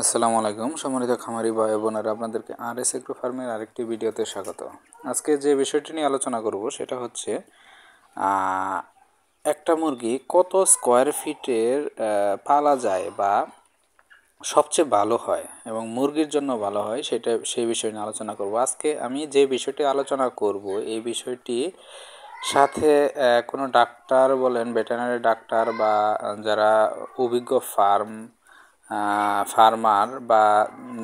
আসসালামু আলাইকুম সম্মানিত খামারি ভাই বোনেরা, আপনাদেরকে আরএস এগ্রো ফার্মের আরেকটি ভিডিওতে স্বাগত। আজকে যে বিষয়টি নিয়ে আলোচনা করব সেটা হচ্ছে একটা মুরগি কত স্কোয়ার ফিটের পালা যায় বা সবচেয়ে ভালো হয় এবং মুরগির জন্য ভালো হয় সেই বিষয় নিয়ে আলোচনা করব। আজকে আমি যে বিষয়টি আলোচনা করব এই বিষয়টি সাথে কোনো ডাক্তার বলেন, ভেটেরিনারি ডাক্তার বা যারা অভিজ্ঞ ফার্মার বা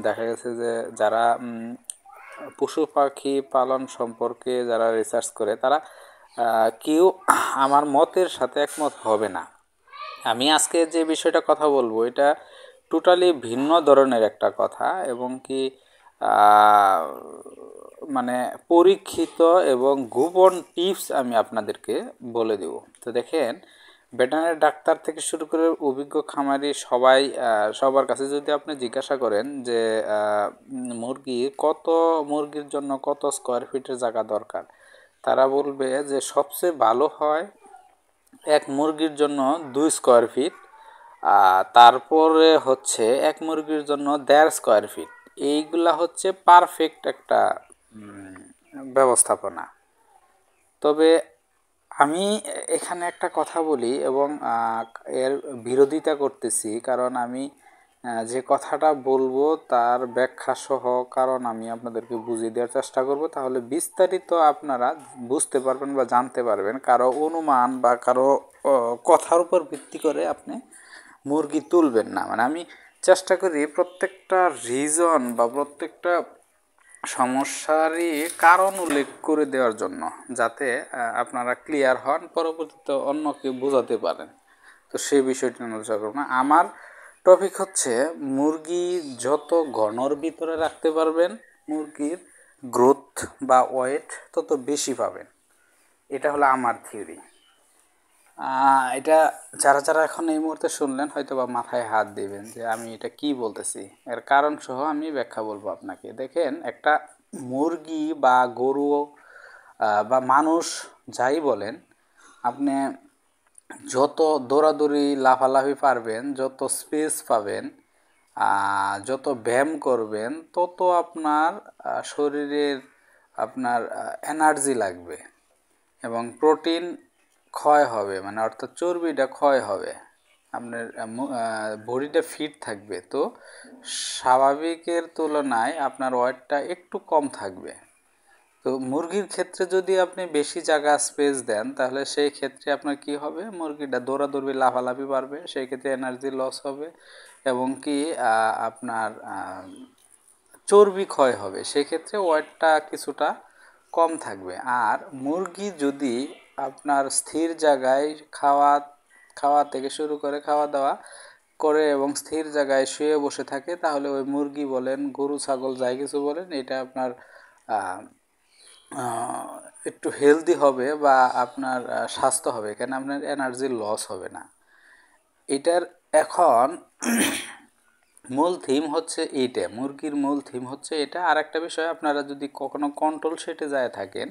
দেখা গেছে যে যারা পশু পাখি পালন সম্পর্কে যারা রিসার্চ করে তারা কেউ আমার মতের সাথে একমত হবে না। আমি আজকে যে বিষয়টা কথা বলবো এটা টোটালি ভিন্ন ধরনের একটা কথা এবং কি মানে পরীক্ষিত এবং গোপন টিপস আমি আপনাদেরকে বলে দেব। তো দেখেন, ভেটেরিনারি ডাক্তার থেকে শুরু করে অভিজ্ঞ খামারি সবার কাছে যদি আপনি জিজ্ঞাসা করেন যে মুরগির জন্য কত স্কোয়ার ফিটের জায়গা দরকার, তারা বলবে যে সবচেয়ে ভালো হয় এক মুরগির জন্য 2 স্কোয়ার ফিট, তারপরে হচ্ছে এক মুরগির জন্য 1.5 স্কোয়ার ফিট। এইগুলা হচ্ছে পারফেক্ট একটা ব্যবস্থাপনা। তবে আমি এখানে একটা কথা বলি এবং এর বিরোধিতা করতেছি, কারণ আমি যে কথাটা বলবো তার ব্যাখ্যা সহ কারণ আমি আপনাদেরকে বুঝিয়ে দেওয়ার চেষ্টা করব, তাহলে বিস্তারিত আপনারা বুঝতে পারবেন বা জানতে পারবেন। কারো অনুমান বা কারো কথার উপর ভিত্তি করে আপনি মুরগি তুলবেন না। মানে আমি চেষ্টা করি প্রত্যেকটা রিজন বা প্রত্যেকটা সমস্যারই কারণ উল্লেখ করে দেওয়ার জন্য, যাতে আপনারা ক্লিয়ার হন, পরবর্তীতে অন্যকে বোঝাতে পারেন। তো সেই বিষয়টি আলোচনা করব না। আমার টপিক হচ্ছে মুরগি যত ঘনর ভিতরে রাখতে পারবেন মুরগির গ্রোথ বা ওয়েট তত বেশি পাবেন। এটা হলো আমার থিওরি। এটা যারা এখন এই মুহূর্তে শুনলেন হয়তো বা মাথায় হাত দিবেন যে আমি এটা কি বলতেছি। এর কারণ সহ আমি ব্যাখ্যা বলবো আপনাকে। দেখেন, একটা মুরগি বা গরু বা মানুষ যাই বলেন, আপনি যত দৌড়াদৌড়ি লাফালাফি পারবেন, যত স্পেস পাবেন, যত ব্যায়াম করবেন, তত আপনার শরীরের আপনার এনার্জি লাগবে এবং প্রোটিন ক্ষয় হবে, মানে অর্থাৎ চর্বিটা ক্ষয় হবে, আপনার বডিটা ফিট থাকবে। তো স্বাভাবিকের তুলনায় আপনার ওয়েটটা একটু কম থাকবে। তো মুরগির ক্ষেত্রে যদি আপনি বেশি জায়গা স্পেস দেন, তাহলে সেই ক্ষেত্রে আপনার কি হবে, মুরগিটা দৌড়াদৌড়ি লাফালাফি পারবে, সেই ক্ষেত্রে এনার্জি লস হবে এবং কি আপনার চর্বি ক্ষয় হবে, সেক্ষেত্রে ওয়েটটা কিছুটা কম থাকবে। আর মুরগি যদি আপনার স্থির জায়গায় খাওয়া থেকে শুরু করে খাওয়া দাওয়া করে এবং স্থির জায়গায় শুয়ে বসে থাকে, তাহলে ওই মুরগি বলেন, গরু ছাগল যাই কিছু বলেন, এটা আপনার একটু হেলদি হবে বা আপনার স্বাস্থ্য হবে, কেন আপনার এনার্জি লস হবে না। এটার এখন মূল থিম হচ্ছে এইটা, মুরগির মূল থিম হচ্ছে এটা। আর একটা বিষয়, আপনারা যদি কখনো কন্ট্রোল সেটে যায় থাকেন,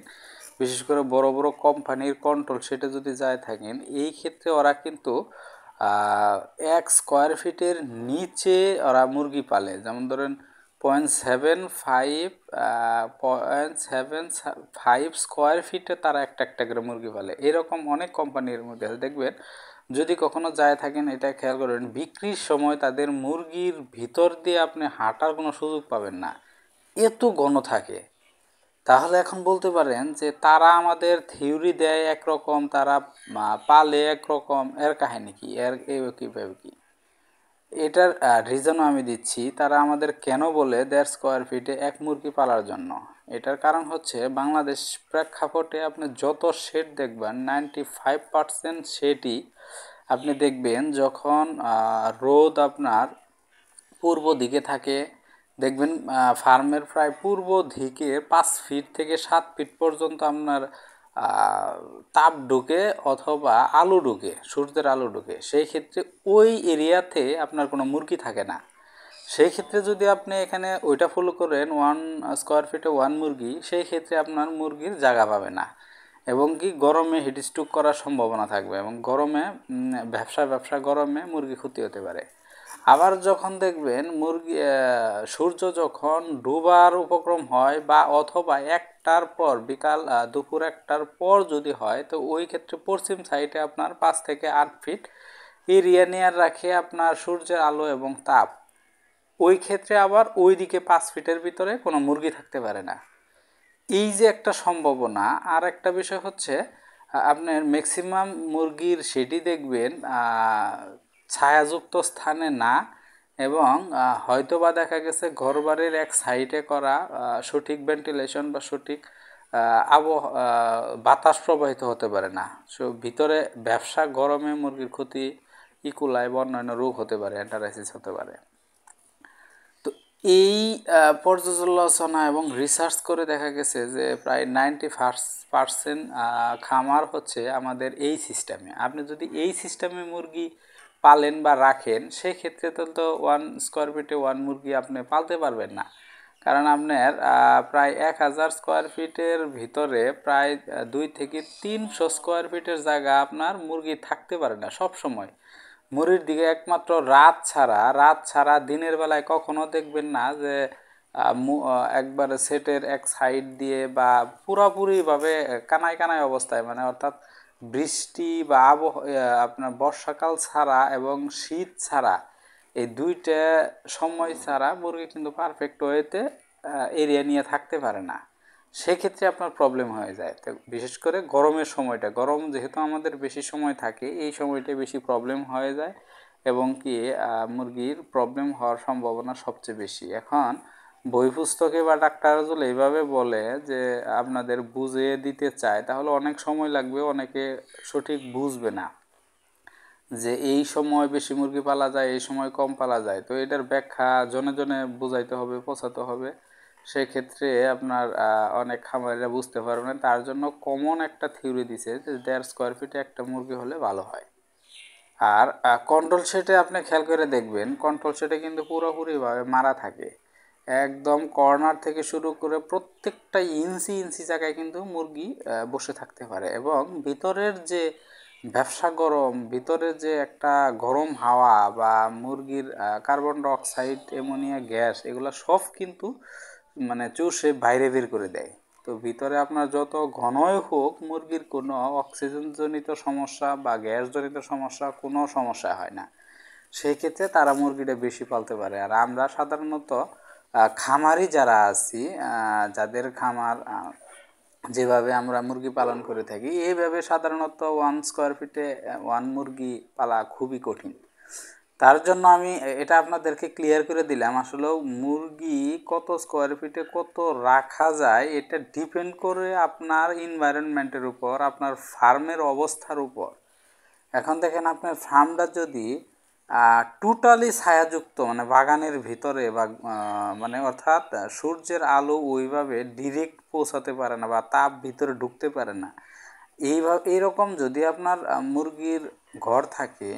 বিশেষ করে বড় বড় কোম্পানির কন্ট্রোল সেটে যদি যায় থাকেন, এই ক্ষেত্রে ওরা কিন্তু 1 স্কোয়ার ফিটের নিচে ওরা মুরগি পালে। যেমন ধরেন 0.75 স্কোয়ার ফিটে তারা একটা করে মুরগি পালে। এরকম অনেক কোম্পানির মধ্যে আছে, দেখবেন যদি কখনো যায় থাকেন এটা খেয়াল করবেন, বিক্রির সময় তাদের মুরগির ভিতর দিয়ে আপনি হাঁটার কোনো সুযোগ পাবেন না, এত ঘন থাকে। তাহলে এখন বলতে পারেন যে তারা আমাদের থিওরি দেয় একরকম, তারা পালে একরকম, এর কাহিনী কি, কীভাবে কি? এটার রিজনও আমি দিচ্ছি। তারা আমাদের কেন বলে 1.5 স্কোয়ার ফিটে এক মুরগি পালার জন্য। এটার কারণ হচ্ছে, বাংলাদেশ প্রেক্ষাপটে আপনি যত শেড দেখবেন 95% শেডই আপনি দেখবেন যখন রোদ আপনার পূর্ব দিকে থাকে, দেখবেন ফার্মের প্রায় পূর্ব দিকে 5 ফিট থেকে 7 ফিট পর্যন্ত আপনার তাপ ঢুকে অথবা আলো ঢুকে, সূর্যের আলো ঢুকে। সেই ক্ষেত্রে ওই এরিয়াতে আপনার কোনো মুরগি থাকে না। সেই ক্ষেত্রে যদি আপনি এখানে ওইটা ফলো করেন 1 স্কোয়ার ফিটে 1 মুরগি, সেই ক্ষেত্রে আপনার মুরগির জায়গা পাবে না এবং কি গরমে হিট স্ট্রোক করার সম্ভাবনা থাকবে এবং গরমে ব্যবসা গরমে মুরগি ক্ষতি হতে পারে। আবার যখন দেখবেন মুরগি সূর্য যখন ডুবার উপক্রম হয় বা অথবা একটার পর বিকাল দুপুর একটার পর যদি হয়, তো ওই ক্ষেত্রে পশ্চিম সাইডে আপনার 5 থেকে 8 ফিট এরিয়া নিয়ে রাখে আপনার সূর্যের আলো এবং তাপ। ওই ক্ষেত্রে আবার ওই দিকে 5 ফিটের ভিতরে কোনো মুরগি থাকতে পারে না। এই যে একটা সম্ভাবনা। আর একটা বিষয় হচ্ছে আপনার ম্যাক্সিমাম মুরগির সেটি দেখবেন ছায়াযুক্ত স্থানে না, এবং হয়তো বা দেখা গেছে ঘরবাড়ির এক সাইডে করা, সঠিক ভেন্টিলেশন বা সঠিক বাতাস প্রবাহিত হতে পারে না। সো ভিতরে ব্যবসা গরমে মুরগির ক্ষতি, ইকুলাই বা অন্যান্য রোগ হতে পারে, অ্যান্টারাইসিস হতে পারে। তো এই পর্যালোচনা এবং রিসার্চ করে দেখা গেছে যে প্রায় 90% খামার হচ্ছে আমাদের এই সিস্টেমে। আপনি যদি এই সিস্টেমে মুরগি পালেন বা রাখেন, সেক্ষেত্রে তো 1 স্কোয়ার ফিটে 1 মুরগি আপনি পালতে পারবেন না। কারণ আপনার প্রায় 1000 স্কোয়ার ফিটের ভিতরে প্রায় 2 থেকে 300 স্কোয়ার ফিটের জায়গা আপনার মুরগি থাকতে পারে না সব সময়। মুরগির দিকে একমাত্র রাত ছাড়া দিনের বেলায় কখনো দেখবেন না যে একবারে সেটের এক সাইড দিয়ে বা পুরাপুরিভাবে কানায় কানায় অবস্থায়, মানে অর্থাৎ বৃষ্টি বা আপনার বর্ষাকাল ছাড়া এবং শীত ছাড়া, এই দুইটা সময় ছাড়া মুরগি কিন্তু পারফেক্ট ওয়েতে এরিয়া নিয়ে থাকতে পারে না। সেক্ষেত্রে আপনার প্রবলেম হয়ে যায়। তো বিশেষ করে গরমের সময়টা, গরম যেহেতু আমাদের বেশি সময় থাকে, এই সময়টা বেশি প্রবলেম হয়ে যায় এবং কি মুরগির প্রবলেম হওয়ার সম্ভাবনা সবচেয়ে বেশি। এখন বই পুস্তকে বা ডাক্তার যদি এইভাবে বলে যে আপনাদের বুঝিয়ে দিতে চায়, তাহলে অনেক সময় লাগবে, অনেকে সঠিক বুঝবে না যে এই সময় বেশি মুরগি পালা যায়, এই সময় কম পালা যায়। তো এটার ব্যাখ্যা জনে জনে বোঝাইতে হবে, পৌঁছাতে হবে। সেক্ষেত্রে আপনার অনেক খামারিরা বুঝতে পারবে না। তার জন্য কমন একটা থিওরি দিছে যে 1.5 স্কোয়ার ফিটে একটা মুরগি হলে ভালো হয়। আর কন্ট্রোল শেডে আপনি খেয়াল করে দেখবেন, কন্ট্রোল শেডে কিন্তু পুরোপুরিভাবে মারা থাকে। একদম কর্নার থেকে শুরু করে প্রত্যেকটা ইঞ্চি ইঞ্চি জায়গায় কিন্তু মুরগি বসে থাকতে পারে, এবং ভিতরের যে ব্যবসা গরম, ভিতরে যে একটা গরম হাওয়া বা মুরগির কার্বন ডাইঅক্সাইড, অ্যামোনিয়া গ্যাস, এগুলো সব কিন্তু মানে চুষে বাইরে বের করে দেয়। তো ভিতরে আপনার যত ঘনই হোক, মুরগির কোনো অক্সিজেনজনিত সমস্যা বা গ্যাসজনিত সমস্যা কোনো সমস্যা হয় না। সেই ক্ষেত্রে তারা মুরগিটা বেশি পালতে পারে। আর আমরা সাধারণত খামারি যারা আছি, যাদের খামার যেভাবে আমরা মুরগি পালন করে থাকি, এইভাবে সাধারণত 1 স্কোয়ার ফিটে 1 মুরগি পালা খুবই কঠিন। তার জন্য আমি এটা আপনাদেরকে ক্লিয়ার করে দিলাম। আসলে মুরগি কত স্কোয়ার ফিটে কত রাখা যায়, এটা ডিপেন্ড করে আপনার এনভায়রনমেন্টের উপর, আপনার ফার্মের অবস্থার উপর। এখন দেখেন, আপনার ফার্মটা যদি টোটালি ছায়াযুক্ত, মানে বাগানের ভিতরে বা মানে অর্থাৎ সূর্যের আলো ওইভাবে ডিরেক্ট পৌঁছাতে পারে না বা তাপ ভিতরে ঢুকতে পারে না, এইরকম যদি আপনার মুরগির ঘর থাকে,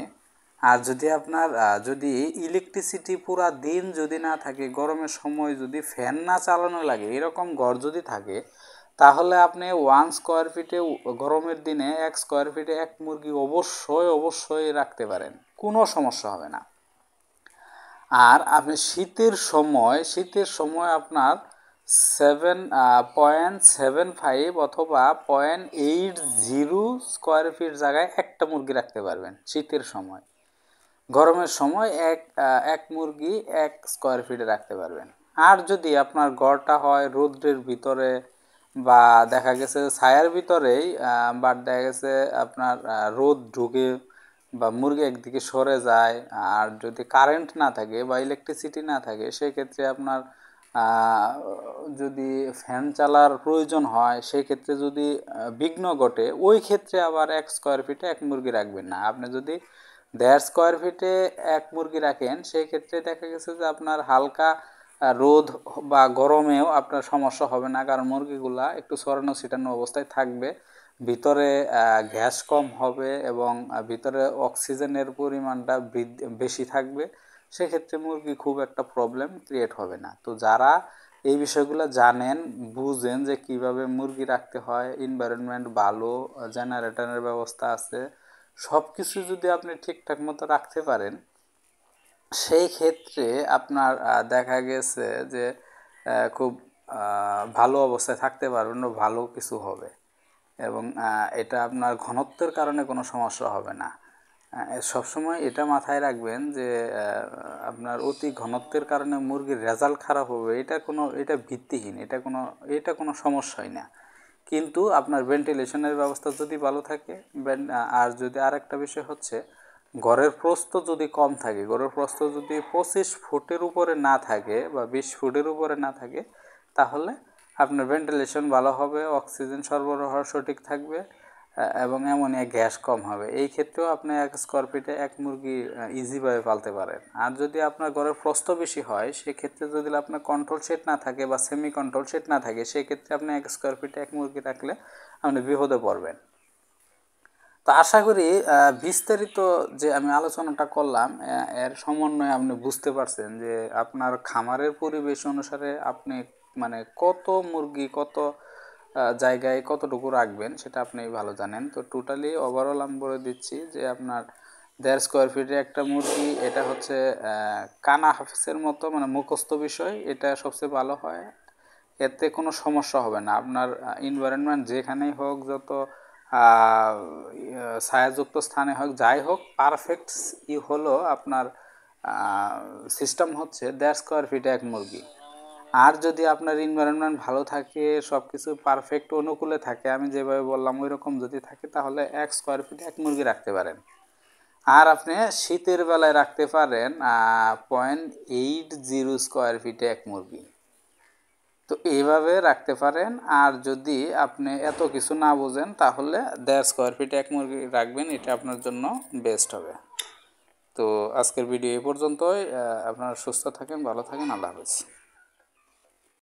আর যদি আপনার যদি ইলেকট্রিসিটি পুরা দিন যদি না থাকে, গরমের সময় যদি ফ্যান না চালানো লাগে, এরকম ঘর যদি থাকে, তাহলে আপনি 1 স্কোয়ার ফিটে গরমের দিনে 1 স্কোয়ার ফিটে 1 মুরগি অবশ্যই রাখতে পারেন, কোনো সমস্যা হবে না। আর আপনি শীতের সময় আপনার 7.75 অথবা 0.80 স্কোয়ার ফিট জায়গায় একটা মুরগি রাখতে পারবেন শীতের সময়। গরমের সময় এক মুরগি 1 স্কোয়ার ফিটে রাখতে পারবেন। আর যদি আপনার ঘরটা হয় রৌদ্রের ভিতরে বা দেখা গেছে ছায়ার ভিতরেই, বাট দেখা গেছে আপনার রোদ ঢুকে বা মুরগি একদিকে সরে যায়, আর যদি কারেন্ট না থাকে বা ইলেকট্রিসিটি না থাকে, সেক্ষেত্রে আপনার যদি ফ্যান চালার প্রয়োজন হয়, সেক্ষেত্রে যদি বিঘ্ন ঘটে, ওই ক্ষেত্রে আবার 1 স্কোয়ার ফিটে 1 মুরগি রাখবেন না। আপনি যদি 1.5 স্কোয়ার ফিটে 1 মুরগি রাখেন, সেই ক্ষেত্রে দেখা গেছে যে আপনার হালকা রোদ বা গরমেও আপনার সমস্যা হবে না, কারণ মুরগিগুলা একটু ছড়ানো ছিটানো অবস্থায় থাকবে, ভিতরে গ্যাস কম হবে এবং ভিতরে অক্সিজেনের পরিমাণটা বেশি থাকবে। সেক্ষেত্রে মুরগি খুব একটা প্রবলেম ক্রিয়েট হবে না। তো যারা এই বিষয়গুলো জানেন, বুঝেন যে কিভাবে মুরগি রাখতে হয়, এনভায়রনমেন্ট ভালো, জেনারেটরের ব্যবস্থা আছে, সব কিছু যদি আপনি ঠিকঠাক মতো রাখতে পারেন, সেই ক্ষেত্রে আপনার দেখা গেছে যে খুব ভালো অবস্থায় থাকতে পারবেন, ভালো কিছু হবে এবং এটা আপনার ঘনত্বের কারণে কোনো সমস্যা হবে না। সবসময় এটা মাথায় রাখবেন যে আপনার অতি ঘনত্বের কারণে মুরগির রেজাল্ট খারাপ হবে, এটা ভিত্তিহীন, এটা কোনো সমস্যাই না। কিন্তু আপনার ভেন্টিলেশনের ব্যবস্থা যদি ভালো থাকে, আর যদি আরেকটা বিষয় হচ্ছে ঘরের প্রস্থ যদি কম থাকে, ঘরের প্রস্থ যদি 25 ফুটের উপরে না থাকে বা 20 ফুটের উপরে না থাকে, তাহলে আপনার ভেন্টিলেশন ভালো হবে, অক্সিজেন সরবরাহ সঠিক থাকবে এবং অ্যামোনিয়া গ্যাস কম হবে। এই ক্ষেত্রেও আপনি 1 স্কোয়ার ফিটে এক মুরগি ইজিভাবে পালতে পারেন। আর যদি আপনার ঘরের প্রস্থ বেশি হয়, সেক্ষেত্রে যদি আপনার কন্ট্রোল সেট না থাকে বা সেমি কন্ট্রোল সেট না থাকে, সেক্ষেত্রে আপনি 1 স্কোয়ার ফিটে এক মুরগি রাখলে আপনি বিপদে পড়বেন। তো আশা করি বিস্তারিত যে আমি আলোচনাটা করলাম এর সমন্বয়ে আপনি বুঝতে পারছেন যে আপনার খামারের পরিবেশ অনুসারে আপনি মানে কত মুরগি কত জায়গায় কতটুকু রাখবেন সেটা আপনি ভালো জানেন। তো টোটালি ওভারঅল আমি বলে দিচ্ছি যে আপনার 1.5 স্কোয়ার ফিটে একটা মুরগি, এটা হচ্ছে কানা হাফিসের মতো, মানে মুখস্থ বিষয়, এটা সবচেয়ে ভালো হয়। এতে কোনো সমস্যা হবে না। আপনার এনভায়রনমেন্ট যেখানেই হোক, যত ছায়াযুক্ত স্থানে হোক, যাই হোক, পারফেক্ট হলো আপনার সিস্টেম হচ্ছে 1.5 স্কোয়ার ফিটে এক মুরগি। আর যদি আপনার এনভায়রনমেন্ট ভালো থাকে, সব কিছু পারফেক্ট অনুকূলে থাকে, আমি যেভাবে বললাম ওই রকম যদি থাকে, তাহলে 1 স্কোয়ার ফিটে এক মুরগি রাখতে পারেন। আর আপনি শীতের বেলায় রাখতে পারেন 0.80 স্কোয়ার ফিটে এক মুরগি। তো এইভাবে রাখতে পারেন। আর যদি আপনি এত কিছু না বোঝেন, তাহলে 1.5 স্কোয়ার ফিটে এক মুরগি রাখবেন, এটা আপনার জন্য বেস্ট হবে। তো আজকের ভিডিও এই পর্যন্তই। আপনারা সুস্থ থাকেন, ভালো থাকেন, আল্লাহ হাফেজ।